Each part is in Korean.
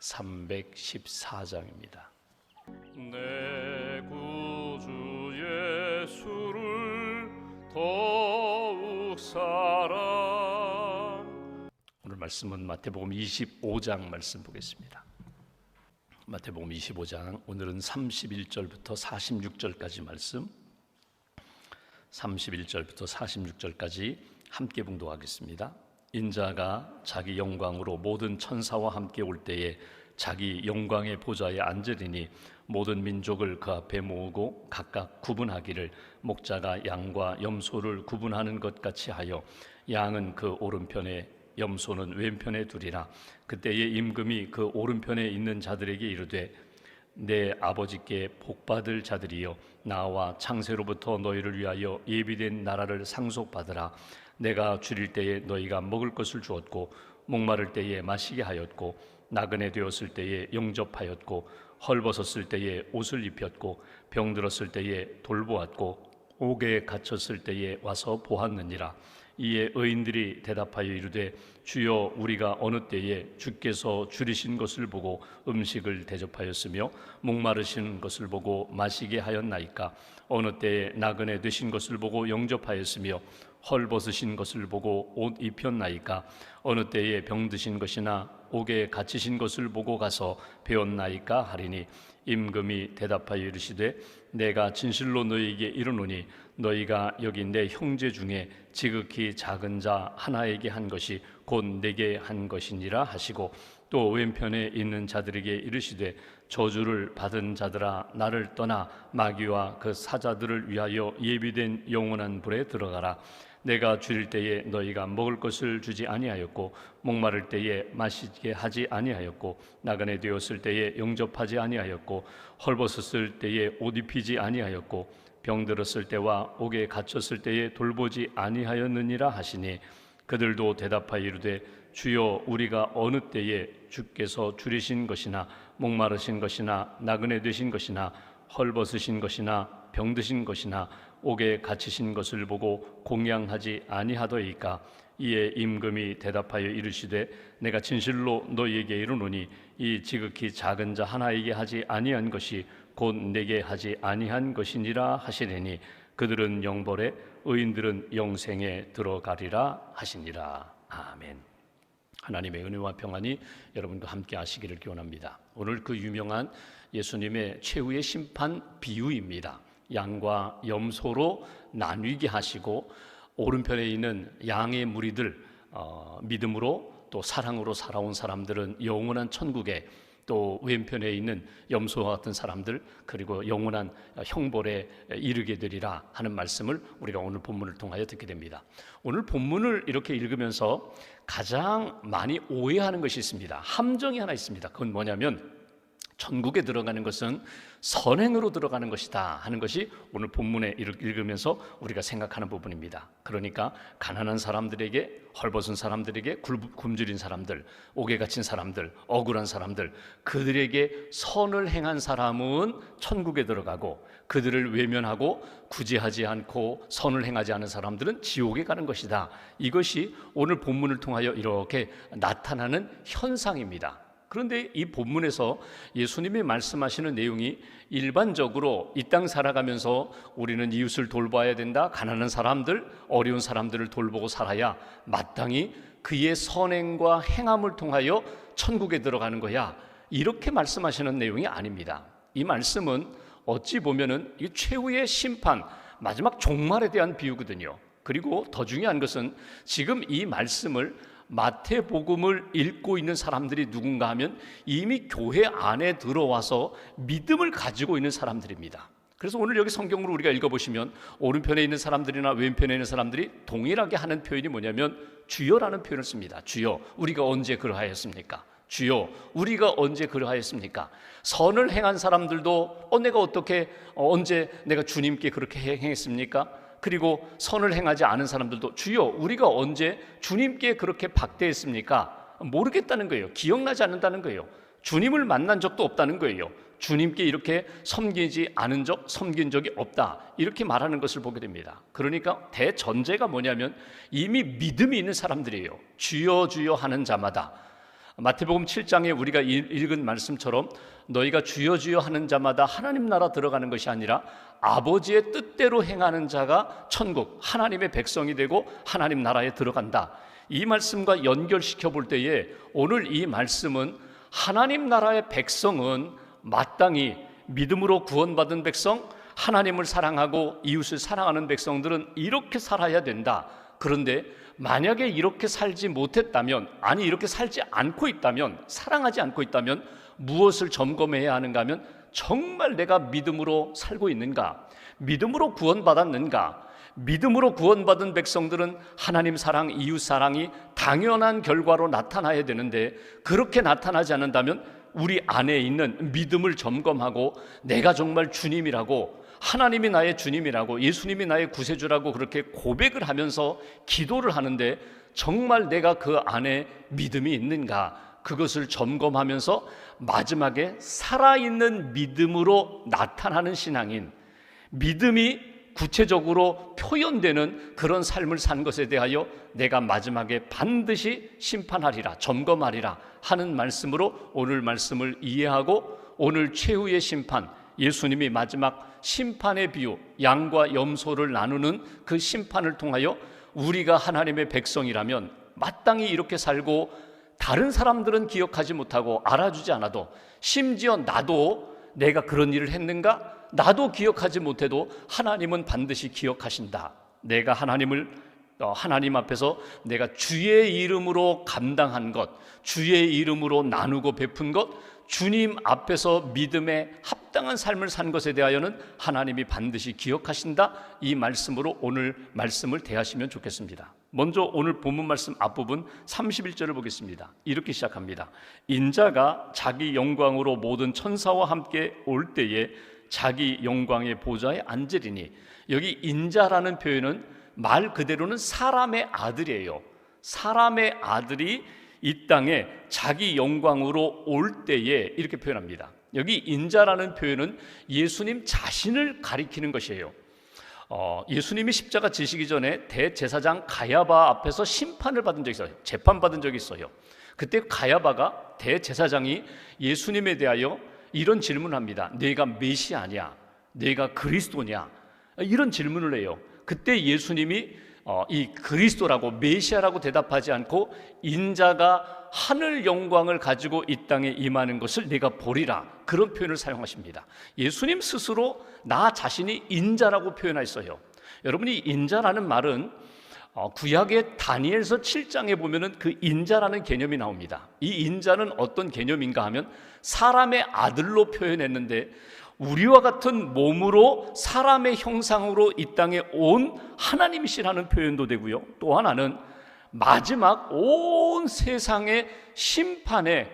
314장입니다. 내 구주 예수를 더욱 사랑. 오늘 말씀은 마태복음 25장 말씀 보겠습니다. 마태복음 25장 오늘은 31절부터 46절까지 말씀, 31절부터 46절까지 함께 봉독하겠습니다. 인자가 자기 영광으로 모든 천사와 함께 올 때에 자기 영광의 보좌에 앉으리니 모든 민족을 그 앞에 모으고 각각 구분하기를 목자가 양과 염소를 구분하는 것 같이 하여 양은 그 오른편에 염소는 왼편에 두리라. 그때에 임금이 그 오른편에 있는 자들에게 이르되 내 아버지께 복받을 자들이여 나와 창세로부터 너희를 위하여 예비된 나라를 상속받으라. 내가 줄일 때에 너희가 먹을 것을 주었고 목마를 때에 마시게 하였고 나그네 되었을 때에 영접하였고 헐벗었을 때에 옷을 입혔고 병들었을 때에 돌보았고 옥에 갇혔을 때에 와서 보았느니라. 이에 의인들이 대답하여 이르되 주여 우리가 어느 때에 주께서 줄이신 것을 보고 음식을 대접하였으며 목마르신 것을 보고 마시게 하였나이까? 어느 때에 나그네 되신 것을 보고 영접하였으며 헐벗으신 것을 보고 옷 입혔나이까? 어느 때에 병드신 것이나 옥에 갇히신 것을 보고 가서 배웠나이까? 하리니 임금이 대답하여 이르시되 내가 진실로 너희에게 이르노니 너희가 여기 내 형제 중에 지극히 작은 자 하나에게 한 것이 곧 내게 한 것이니라 하시고 또 왼편에 있는 자들에게 이르시되 저주를 받은 자들아 나를 떠나 마귀와 그 사자들을 위하여 예비된 영원한 불에 들어가라. 내가 줄일 때에 너희가 먹을 것을 주지 아니하였고 목마를 때에 마시게 하지 아니하였고 나그네 되었을 때에 영접하지 아니하였고 헐벗었을 때에 옷 입히지 아니하였고 병들었을 때와 옥에 갇혔을 때에 돌보지 아니하였느니라 하시니 그들도 대답하여 이르되 주여 우리가 어느 때에 주께서 줄이신 것이나 목마르신 것이나 나그네 되신 것이나 헐벗으신 것이나 병드신 것이나 옥에 갇히신 것을 보고 공양하지 아니하더이까? 이에 임금이 대답하여 이르시되 내가 진실로 너희에게 이르노니 이 지극히 작은 자 하나에게 하지 아니한 것이 곧 내게 하지 아니한 것이니라 하시리니 그들은 영벌에 의인들은 영생에 들어가리라 하시니라. 아멘. 하나님의 은혜와 평안이 여러분과 함께 하시기를 기원합니다. 오늘 그 유명한 예수님의 최후의 심판 비유입니다. 양과 염소로 나뉘게 하시고 오른편에 있는 양의 무리들, 믿음으로 또 사랑으로 살아온 사람들은 영원한 천국에, 또 왼편에 있는 염소와 같은 사람들 그리고 영원한 형벌에 이르게 되리라 하는 말씀을 우리가 오늘 본문을 통하여 듣게 됩니다. 오늘 본문을 이렇게 읽으면서 가장 많이 오해하는 것이 있습니다. 함정이 하나 있습니다. 그건 뭐냐면 천국에 들어가는 것은 선행으로 들어가는 것이다 하는 것이 오늘 본문에 읽으면서 우리가 생각하는 부분입니다. 그러니까 가난한 사람들에게, 헐벗은 사람들에게, 굶주린 사람들, 옥에 갇힌 사람들, 억울한 사람들, 그들에게 선을 행한 사람은 천국에 들어가고 그들을 외면하고 구제하지 않고 선을 행하지 않은 사람들은 지옥에 가는 것이다. 이것이 오늘 본문을 통하여 이렇게 나타나는 현상입니다. 그런데 이 본문에서 예수님이 말씀하시는 내용이 일반적으로 이 땅 살아가면서 우리는 이웃을 돌봐야 된다, 가난한 사람들, 어려운 사람들을 돌보고 살아야 마땅히 그의 선행과 행함을 통하여 천국에 들어가는 거야, 이렇게 말씀하시는 내용이 아닙니다. 이 말씀은 어찌 보면은 이 최후의 심판, 마지막 종말에 대한 비유거든요. 그리고 더 중요한 것은 지금 이 말씀을 마태복음을 읽고 있는 사람들이 누군가 하면 이미 교회 안에 들어와서 믿음을 가지고 있는 사람들입니다. 그래서 오늘 여기 성경으로 우리가 읽어보시면 오른편에 있는 사람들이나 왼편에 있는 사람들이 동일하게 하는 표현이 뭐냐면 주여라는 표현을 씁니다. 주여 우리가 언제 그러하였습니까? 주여 우리가 언제 그러하였습니까? 선을 행한 사람들도 내가 어떻게 언제 내가 주님께 그렇게 행했습니까? 그리고 선을 행하지 않은 사람들도 주여 우리가 언제 주님께 그렇게 박대했습니까? 모르겠다는 거예요. 기억나지 않는다는 거예요. 주님을 만난 적도 없다는 거예요. 주님께 이렇게 섬긴 적이 없다, 이렇게 말하는 것을 보게 됩니다. 그러니까 대전제가 뭐냐면 이미 믿음이 있는 사람들이에요. 주여 주여 하는 자마다 마태복음 7장에 우리가 읽은 말씀처럼 너희가 주여 주여 하는 자마다 하나님 나라 들어가는 것이 아니라 아버지의 뜻대로 행하는 자가 천국 하나님의 백성이 되고 하나님 나라에 들어간다. 이 말씀과 연결시켜 볼 때에 오늘 이 말씀은 하나님 나라의 백성은 마땅히 믿음으로 구원받은 백성, 하나님을 사랑하고 이웃을 사랑하는 백성들은 이렇게 살아야 된다. 그런데 만약에 이렇게 살지 못했다면, 아니 이렇게 살지 않고 있다면, 사랑하지 않고 있다면 무엇을 점검해야 하는가 하면 정말 내가 믿음으로 살고 있는가? 믿음으로 구원받았는가? 믿음으로 구원받은 백성들은 하나님 사랑, 이웃 사랑이 당연한 결과로 나타나야 되는데 그렇게 나타나지 않는다면 우리 안에 있는 믿음을 점검하고 내가 정말 주님이라고, 하나님이 나의 주님이라고, 예수님이 나의 구세주라고 그렇게 고백을 하면서 기도를 하는데 정말 내가 그 안에 믿음이 있는가, 그것을 점검하면서 마지막에 살아있는 믿음으로 나타나는 신앙인, 믿음이 구체적으로 표현되는 그런 삶을 산 것에 대하여 내가 마지막에 반드시 심판하리라, 점검하리라 하는 말씀으로 오늘 말씀을 이해하고, 오늘 최후의 심판, 예수님이 마지막 심판의 비유, 양과 염소를 나누는 그 심판을 통하여 우리가 하나님의 백성이라면 마땅히 이렇게 살고, 다른 사람들은 기억하지 못하고 알아주지 않아도, 심지어 나도 내가 그런 일을 했는가? 나도 기억하지 못해도 하나님은 반드시 기억하신다. 내가 하나님 앞에서 내가 주의 이름으로 감당한 것, 주의 이름으로 나누고 베푼 것, 주님 앞에서 믿음에 합당한 삶을 산 것에 대하여는 하나님이 반드시 기억하신다. 이 말씀으로 오늘 말씀을 대하시면 좋겠습니다. 먼저 오늘 본문 말씀 앞부분 31절을 보겠습니다. 이렇게 시작합니다. 인자가 자기 영광으로 모든 천사와 함께 올 때에 자기 영광의 보좌에 앉으리니, 여기 인자라는 표현은 말 그대로는 사람의 아들이에요. 사람의 아들이 이 땅에 자기 영광으로 올 때에 이렇게 표현합니다. 여기 인자라는 표현은 예수님 자신을 가리키는 것이에요. 예수님이 십자가 지시기 전에 대제사장 가야바 앞에서 심판을 받은 적이 있어요. 재판받은 적이 있어요. 그때 가야바가, 대제사장이 예수님에 대하여 이런 질문을 합니다. 네가 메시아냐? 네가 그리스도냐? 이런 질문을 해요. 그때 예수님이 이 그리스도라고, 메시아라고 대답하지 않고 인자가 하늘 영광을 가지고 이 땅에 임하는 것을 네가 보리라, 그런 표현을 사용하십니다. 예수님 스스로 나 자신이 인자라고 표현했어요. 여러분이 인자라는 말은 구약의 다니엘서 7장에 보면은 그 인자라는 개념이 나옵니다. 이 인자는 어떤 개념인가 하면 사람의 아들로 표현했는데, 우리와 같은 몸으로 사람의 형상으로 이 땅에 온 하나님이시라는 표현도 되고요. 또 하나는 마지막 온 세상의 심판의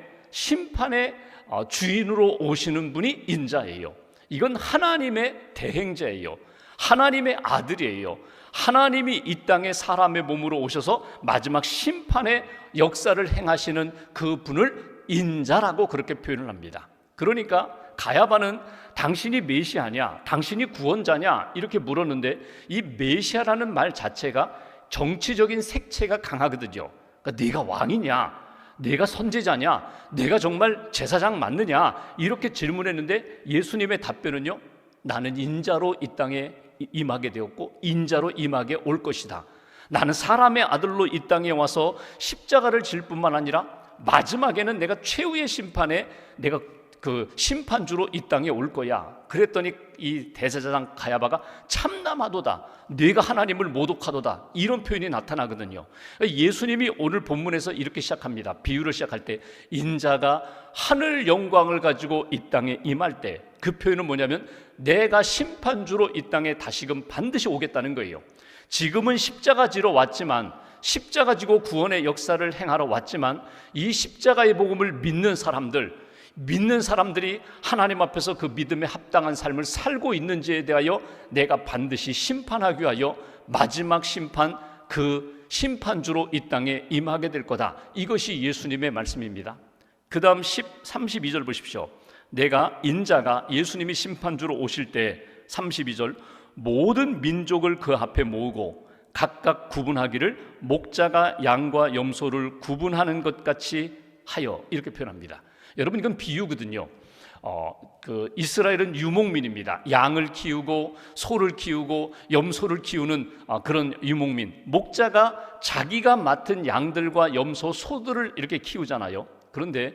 주인으로 오시는 분이 인자예요. 이건 하나님의 대행자예요. 하나님의 아들이에요. 하나님이 이 땅에 사람의 몸으로 오셔서 마지막 심판의 역사를 행하시는 그 분을 인자라고 그렇게 표현을 합니다. 그러니까 가야바는 당신이 메시아냐, 당신이 구원자냐 이렇게 물었는데, 이 메시아라는 말 자체가 정치적인 색채가 강하거든요. 그러니까 네가 왕이냐, 네가 선지자냐, 네가 정말 제사장 맞느냐 이렇게 질문했는데, 예수님의 답변은요, 나는 인자로 이 땅에 임하게 되었고 인자로 임하게 올 것이다. 나는 사람의 아들로 이 땅에 와서 십자가를 질 뿐만 아니라 마지막에는 내가 최후의 심판에 내가 그 심판주로 이 땅에 올 거야. 그랬더니 이 대제사장 가야바가 참남하도다, 네가 하나님을 모독하도다, 이런 표현이 나타나거든요. 예수님이 오늘 본문에서 이렇게 시작합니다. 비유를 시작할 때 인자가 하늘 영광을 가지고 이 땅에 임할 때, 그 표현은 뭐냐면 내가 심판주로 이 땅에 다시금 반드시 오겠다는 거예요. 지금은 십자가 지러 왔지만, 십자가 지고 구원의 역사를 행하러 왔지만, 이 십자가의 복음을 믿는 사람들이 하나님 앞에서 그 믿음에 합당한 삶을 살고 있는지에 대하여 내가 반드시 심판하기 위하여 마지막 심판, 그 심판주로 이 땅에 임하게 될 거다. 이것이 예수님의 말씀입니다. 그 다음 32절 보십시오. 내가 인자가, 예수님이 심판주로 오실 때 32절, 모든 민족을 그 앞에 모으고 각각 구분하기를 목자가 양과 염소를 구분하는 것 같이 하여 이렇게 표현합니다. 여러분 이건 비유거든요. 이스라엘은 유목민입니다. 양을 키우고 소를 키우고 염소를 키우는 그런 유목민. 목자가 자기가 맡은 양들과 염소, 소들을 이렇게 키우잖아요. 그런데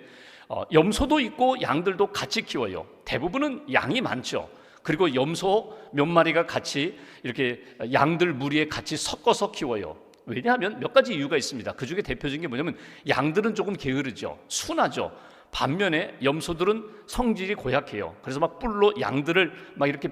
염소도 있고 양들도 같이 키워요. 대부분은 양이 많죠. 그리고 염소 몇 마리가 같이 이렇게 양들 무리에 같이 섞어서 키워요. 왜냐하면 몇 가지 이유가 있습니다. 그 중에 대표적인 게 뭐냐면 양들은 조금 게으르죠. 순하죠. 반면에 염소들은 성질이 고약해요. 그래서 막 뿔로 양들을 막 이렇게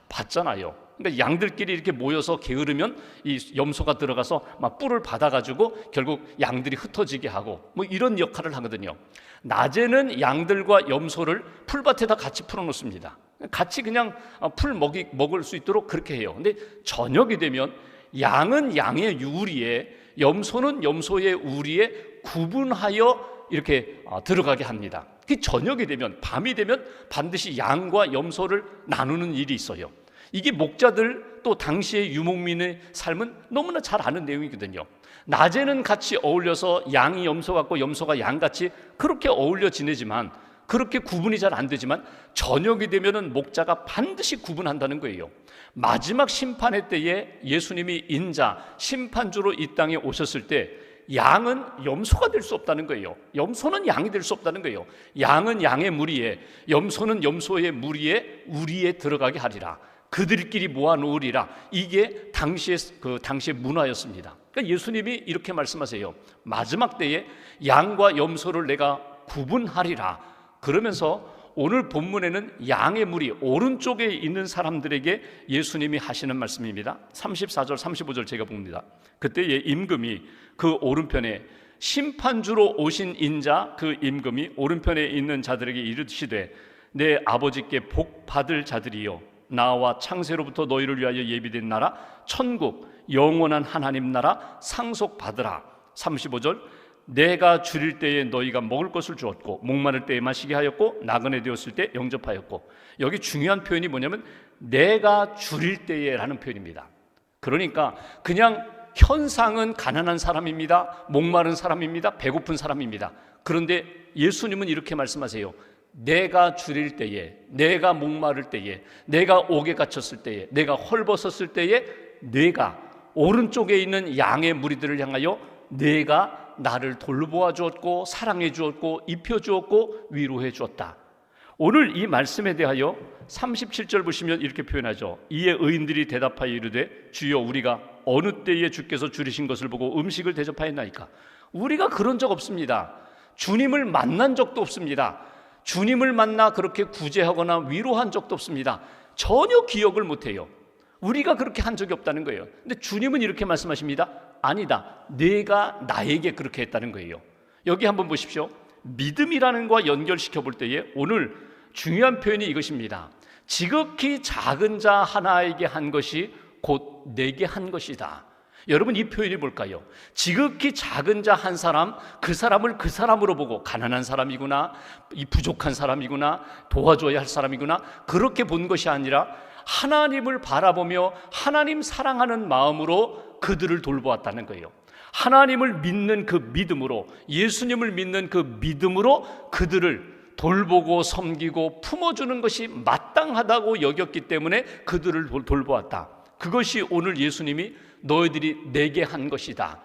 받잖아요. 그러니까 양들끼리 이렇게 모여서 게으르면 이 염소가 들어가서 막 뿔을 받아가지고 결국 양들이 흩어지게 하고 뭐 이런 역할을 하거든요. 낮에는 양들과 염소를 풀밭에다 같이 풀어놓습니다. 같이 그냥 풀 먹을 수 있도록 그렇게 해요. 근데 저녁이 되면 양은 양의 우리에, 염소는 염소의 우리에 구분하여 이렇게 들어가게 합니다. 그 저녁이 되면, 밤이 되면 반드시 양과 염소를 나누는 일이 있어요. 이게 목자들 또 당시의 유목민의 삶은 너무나 잘 아는 내용이거든요. 낮에는 같이 어울려서 양이 염소 같고 염소가 양 같이 그렇게 어울려 지내지만, 그렇게 구분이 잘 안 되지만 저녁이 되면은 목자가 반드시 구분한다는 거예요. 마지막 심판의 때에 예수님이 인자 심판주로 이 땅에 오셨을 때 양은 염소가 될 수 없다는 거예요. 염소는 양이 될 수 없다는 거예요. 양은 양의 무리에, 염소는 염소의 무리에 우리에 들어가게 하리라. 그들끼리 모아놓으리라. 이게 당시의 문화였습니다. 그러니까 예수님이 이렇게 말씀하세요. 마지막 때에 양과 염소를 내가 구분하리라. 그러면서 오늘 본문에는 양의 무리 오른쪽에 있는 사람들에게 예수님이 하시는 말씀입니다. 34절 35절 제가 봅니다. 그때에 임금이 그 오른편에, 심판주로 오신 인자 그 임금이 오른편에 있는 자들에게 이르시되 내 아버지께 복 받을 자들이여, 나와 창세로부터 너희를 위하여 예비된 나라 천국 영원한 하나님 나라 상속받으라. 35절 내가 줄일 때에 너희가 먹을 것을 주었고 목마를 때에 마시게 하였고 나그네 되었을 때 영접하였고. 여기 중요한 표현이 뭐냐면 내가 줄일 때에 라는 표현입니다. 그러니까 그냥 현상은 가난한 사람입니다, 목마른 사람입니다, 배고픈 사람입니다. 그런데 예수님은 이렇게 말씀하세요. 내가 줄일 때에, 내가 목마를 때에, 내가 옥에 갇혔을 때에, 내가 헐벗었을 때에 내가 오른쪽에 있는 양의 무리들을 향하여 내가 나를 돌보아 주었고 사랑해 주었고 입혀 주었고 위로해 주었다. 오늘 이 말씀에 대하여 37절 보시면 이렇게 표현하죠. 이에 의인들이 대답하여 이르되 주여 우리가 어느 때에 주께서 줄이신 것을 보고 음식을 대접하였나이까. 우리가 그런 적 없습니다. 주님을 만난 적도 없습니다. 주님을 만나 그렇게 구제하거나 위로한 적도 없습니다. 전혀 기억을 못해요. 우리가 그렇게 한 적이 없다는 거예요. 근데 주님은 이렇게 말씀하십니다. 아니다, 내가 나에게 그렇게 했다는 거예요. 여기 한번 보십시오. 믿음이라는 것과 연결시켜 볼 때에 오늘 중요한 표현이 이것입니다. 지극히 작은 자 하나에게 한 것이 곧 내게 한 것이다. 여러분 이 표현이 뭘까요? 지극히 작은 자 한 사람, 그 사람을 그 사람으로 보고 가난한 사람이구나, 이 부족한 사람이구나, 도와줘야 할 사람이구나, 그렇게 본 것이 아니라 하나님을 바라보며 하나님 사랑하는 마음으로 그들을 돌보았다는 거예요. 하나님을 믿는 그 믿음으로, 예수님을 믿는 그 믿음으로 그들을 돌보고 섬기고 품어주는 것이 마땅하다고 여겼기 때문에 그들을 돌보았다. 그것이 오늘 예수님이 너희들이 내게 한 것이다,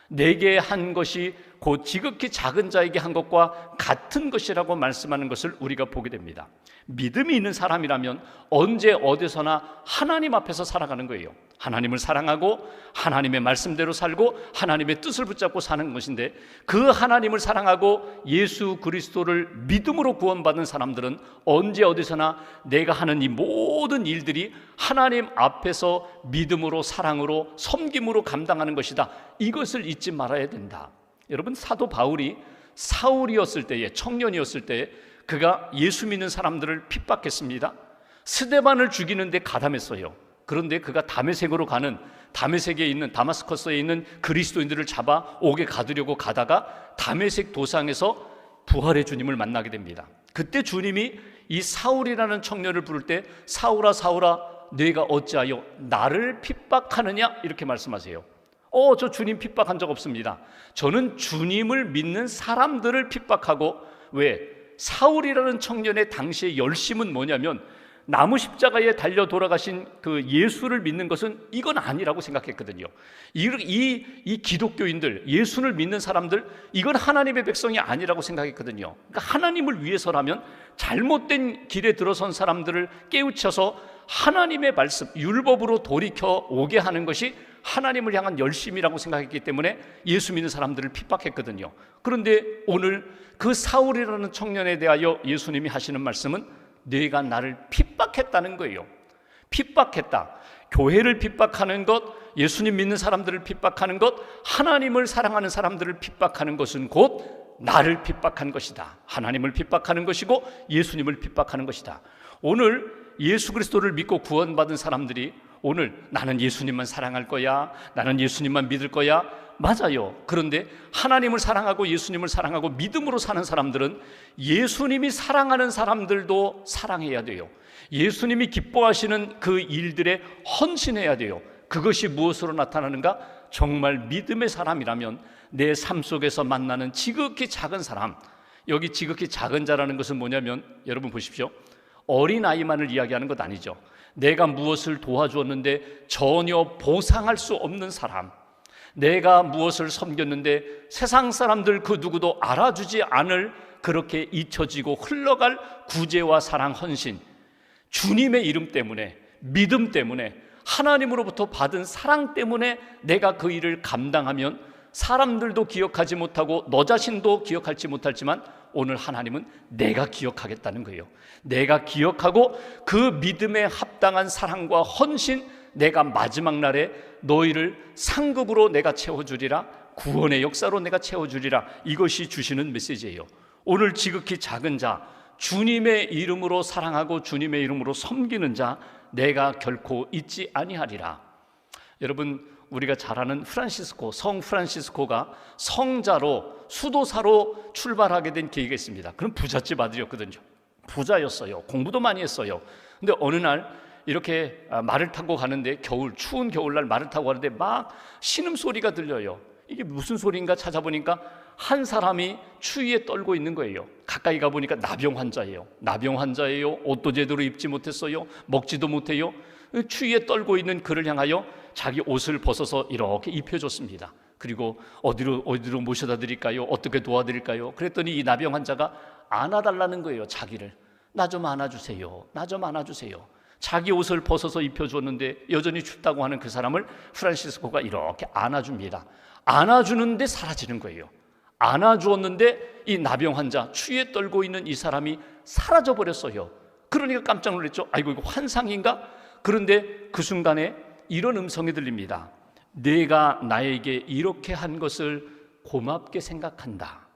내게 한 것이 곧 지극히 작은 자에게 한 것과 같은 것이라고 말씀하는 것을 우리가 보게 됩니다. 믿음이 있는 사람이라면 언제 어디서나 하나님 앞에서 살아가는 거예요. 하나님을 사랑하고 하나님의 말씀대로 살고 하나님의 뜻을 붙잡고 사는 것인데, 그 하나님을 사랑하고 예수 그리스도를 믿음으로 구원받은 사람들은 언제 어디서나 내가 하는 이 모든 일들이 하나님 앞에서 믿음으로 사랑으로 섬김으로 감당하는 것이다. 이것을 잊지 말아야 된다. 여러분 사도 바울이 사울이었을 때에, 청년이었을 때에 그가 예수 믿는 사람들을 핍박했습니다. 스데반을 죽이는데 가담했어요. 그런데 그가 다메섹으로 가는, 다메섹에 있는, 다마스커스에 있는 그리스도인들을 잡아 옥에 가두려고 가다가 다메섹 도상에서 부활의 주님을 만나게 됩니다. 그때 주님이 이 사울이라는 청년을 부를 때 사울아 사울아 내가 어찌하여 나를 핍박하느냐 이렇게 말씀하세요. 저 주님 핍박한 적 없습니다. 저는 주님을 믿는 사람들을 핍박하고, 왜? 사울이라는 청년의 당시의 열심은 뭐냐면 나무 십자가에 달려 돌아가신 그 예수를 믿는 것은 이건 아니라고 생각했거든요. 이 기독교인들, 예수를 믿는 사람들, 이건 하나님의 백성이 아니라고 생각했거든요. 그러니까 하나님을 위해서라면 잘못된 길에 들어선 사람들을 깨우쳐서 하나님의 말씀, 율법으로 돌이켜 오게 하는 것이 하나님을 향한 열심이라고 생각했기 때문에 예수 믿는 사람들을 핍박했거든요. 그런데 오늘 그 사울이라는 청년에 대하여 예수님이 하시는 말씀은 네가 나를 핍박했다는 거예요. 핍박했다. 교회를 핍박하는 것, 예수님 믿는 사람들을 핍박하는 것, 하나님을 사랑하는 사람들을 핍박하는 것은 곧 나를 핍박한 것이다. 하나님을 핍박하는 것이고 예수님을 핍박하는 것이다. 오늘 예수 그리스도를 믿고 구원받은 사람들이 오늘 나는 예수님만 사랑할 거야, 나는 예수님만 믿을 거야, 맞아요. 그런데 하나님을 사랑하고 예수님을 사랑하고 믿음으로 사는 사람들은 예수님이 사랑하는 사람들도 사랑해야 돼요. 예수님이 기뻐하시는 그 일들에 헌신해야 돼요. 그것이 무엇으로 나타나는가? 정말 믿음의 사람이라면 내 삶 속에서 만나는 지극히 작은 사람, 여기 지극히 작은 자라는 것은 뭐냐면 여러분 보십시오. 어린아이만을 이야기하는 것 아니죠. 내가 무엇을 도와주었는데 전혀 보상할 수 없는 사람, 내가 무엇을 섬겼는데 세상 사람들 그 누구도 알아주지 않을 그렇게 잊혀지고 흘러갈 구제와 사랑, 헌신, 주님의 이름 때문에, 믿음 때문에, 하나님으로부터 받은 사랑 때문에 내가 그 일을 감당하면 사람들도 기억하지 못하고 너 자신도 기억할지 못하지만 오늘 하나님은 내가 기억하겠다는 거예요. 내가 기억하고 그 믿음에 합당한 사랑과 헌신, 내가 마지막 날에 너희를 상급으로 내가 채워주리라, 구원의 역사로 내가 채워주리라. 이것이 주시는 메시지예요. 오늘 지극히 작은 자, 주님의 이름으로 사랑하고 주님의 이름으로 섬기는 자, 내가 결코 잊지 아니하리라. 여러분, 우리가 잘 아는 프란시스코, 성 프란시스코가 성자로, 수도사로 출발하게 된 계기가 있습니다. 그는 부잣집 아들이었거든요. 부자였어요. 공부도 많이 했어요. 근데 어느 날 이렇게 말을 타고 가는데, 추운 겨울날 말을 타고 가는데 막 신음소리가 들려요. 이게 무슨 소리인가 찾아보니까 한 사람이 추위에 떨고 있는 거예요. 가까이 가보니까 나병 환자예요. 나병 환자예요. 옷도 제대로 입지 못했어요. 먹지도 못해요. 추위에 떨고 있는 그를 향하여 자기 옷을 벗어서 이렇게 입혀줬습니다. 그리고 어디로 모셔다 드릴까요? 어떻게 도와드릴까요? 그랬더니 이 나병 환자가 안아달라는 거예요. 자기를. 나 좀 안아주세요. 나 좀 안아주세요. 자기 옷을 벗어서 입혀줬는데 여전히 춥다고 하는 그 사람을 프란시스코가 이렇게 안아줍니다. 안아주는데 사라지는 거예요. 안아주었는데 이 나병 환자, 추위에 떨고 있는 이 사람이 사라져버렸어요. 그러니까 깜짝 놀랐죠. 아이고, 이거 환상인가? 그런데 그 순간에 이런 음성이 들립니다. 내가 나에게 이렇게 한 것을 고맙게 생각한다.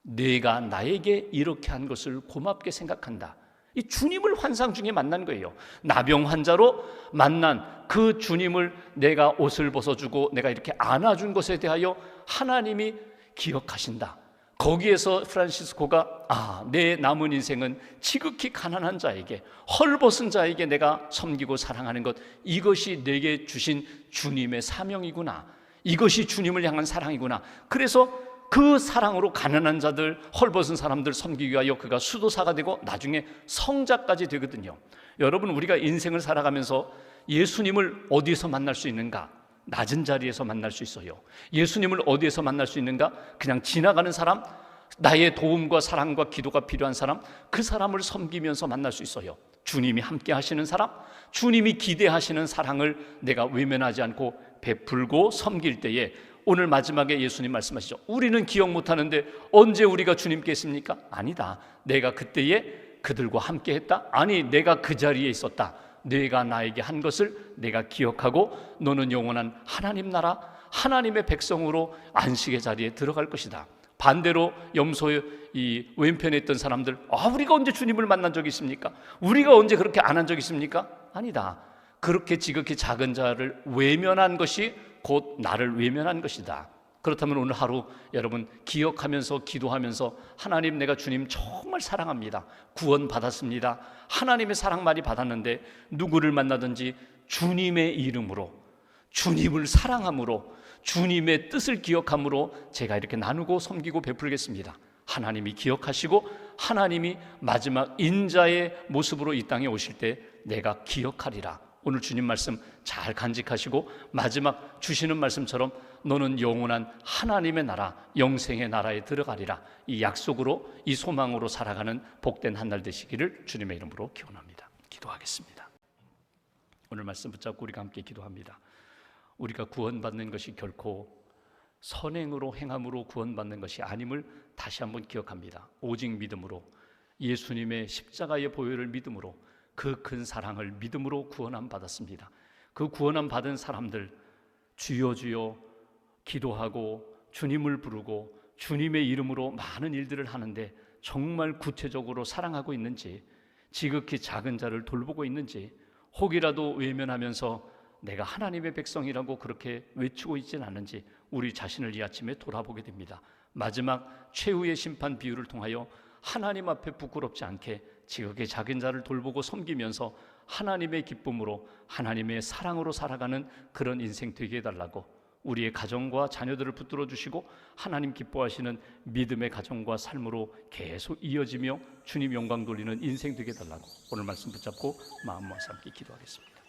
내가 나에게 이렇게 한 것을 고맙게 생각한다. 이 주님을 환상 중에 만난 거예요. 나병 환자로 만난 그 주님을 내가 옷을 벗어주고 내가 이렇게 안아준 것에 대하여 하나님이 기억하신다. 거기에서 프란시스코가 내 남은 인생은 지극히 가난한 자에게, 헐벗은 자에게 내가 섬기고 사랑하는 것, 이것이 내게 주신 주님의 사명이구나. 이것이 주님을 향한 사랑이구나. 그래서 그 사랑으로 가난한 자들, 헐벗은 사람들 섬기기 위하여 그가 수도사가 되고 나중에 성자까지 되거든요. 여러분, 우리가 인생을 살아가면서 예수님을 어디에서 만날 수 있는가? 낮은 자리에서 만날 수 있어요. 예수님을 어디에서 만날 수 있는가? 그냥 지나가는 사람, 나의 도움과 사랑과 기도가 필요한 사람, 그 사람을 섬기면서 만날 수 있어요. 주님이 함께 하시는 사람, 주님이 기대하시는 사랑을 내가 외면하지 않고 베풀고 섬길 때에, 오늘 마지막에 예수님 말씀하시죠. 우리는 기억 못하는데 언제 우리가 주님께 있습니까? 아니다. 내가 그때에 그들과 함께 했다. 아니, 내가 그 자리에 있었다. 내가 나에게 한 것을 내가 기억하고 너는 영원한 하나님 나라, 하나님의 백성으로 안식의 자리에 들어갈 것이다. 반대로 염소의 이 왼편에 있던 사람들, 우리가 언제 주님을 만난 적이 있습니까? 우리가 언제 그렇게 안 한 적이 있습니까? 아니다. 그렇게 지극히 작은 자를 외면한 것이 곧 나를 외면한 것이다. 그렇다면 오늘 하루 여러분 기억하면서 기도하면서, 하나님, 내가 주님 정말 사랑합니다. 구원 받았습니다. 하나님의 사랑 많이 받았는데 누구를 만나든지 주님의 이름으로, 주님을 사랑함으로, 주님의 뜻을 기억함으로 제가 이렇게 나누고 섬기고 베풀겠습니다. 하나님이 기억하시고 하나님이 마지막 인자의 모습으로 이 땅에 오실 때 내가 기억하리라. 오늘 주님 말씀 잘 간직하시고 마지막 주시는 말씀처럼 너는 영원한 하나님의 나라, 영생의 나라에 들어가리라. 이 약속으로, 이 소망으로 살아가는 복된 한 날 되시기를 주님의 이름으로 기원합니다. 기도하겠습니다. 오늘 말씀 붙잡고 우리가 함께 기도합니다. 우리가 구원받는 것이 결코 선행으로 행함으로 구원받는 것이 아님을 다시 한번 기억합니다. 오직 믿음으로, 예수님의 십자가의 보혈을 믿음으로, 그 큰 사랑을 믿음으로 구원함 받았습니다. 그 구원함 받은 사람들, 주여 주여 기도하고 주님을 부르고 주님의 이름으로 많은 일들을 하는데 정말 구체적으로 사랑하고 있는지, 지극히 작은 자를 돌보고 있는지, 혹이라도 외면하면서 내가 하나님의 백성이라고 그렇게 외치고 있지는 않은지 우리 자신을 이 아침에 돌아보게 됩니다. 마지막 최후의 심판 비유를 통하여 하나님 앞에 부끄럽지 않게 지극히 작은 자를 돌보고 섬기면서 하나님의 기쁨으로, 하나님의 사랑으로 살아가는 그런 인생 되게 해달라고, 우리의 가정과 자녀들을 붙들어 주시고 하나님 기뻐하시는 믿음의 가정과 삶으로 계속 이어지며 주님 영광 돌리는 인생 되게 해달라고 오늘 말씀 붙잡고 마음 모아서 함께 기도하겠습니다.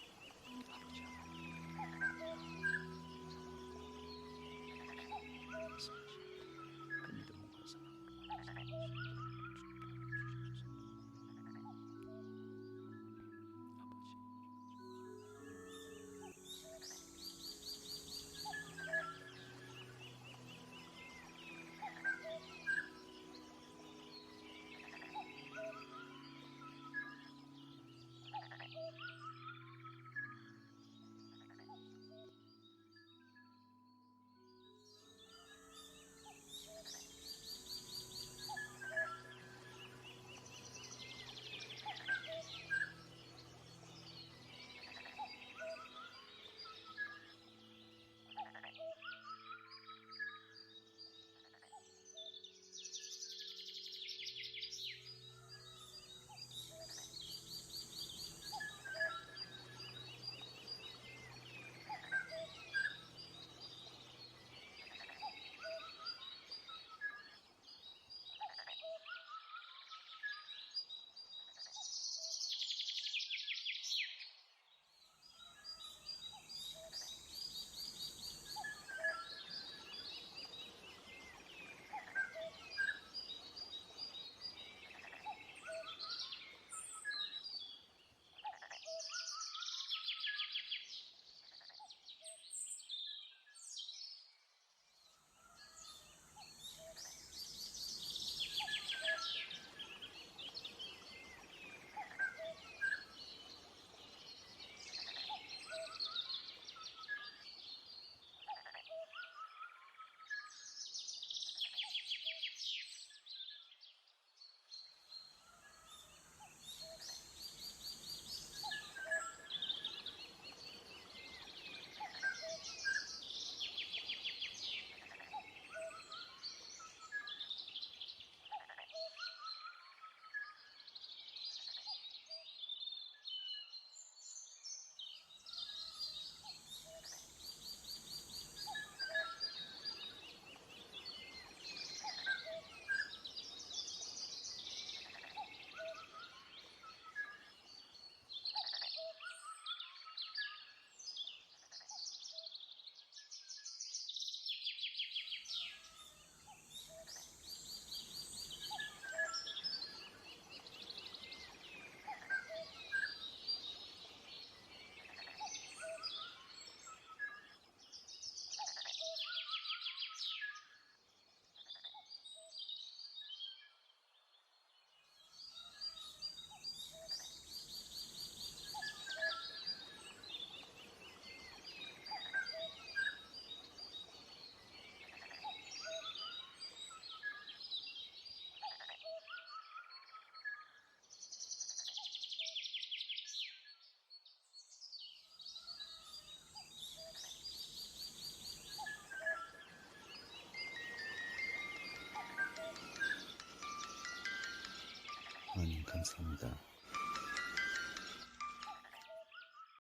하나님 감사합니다.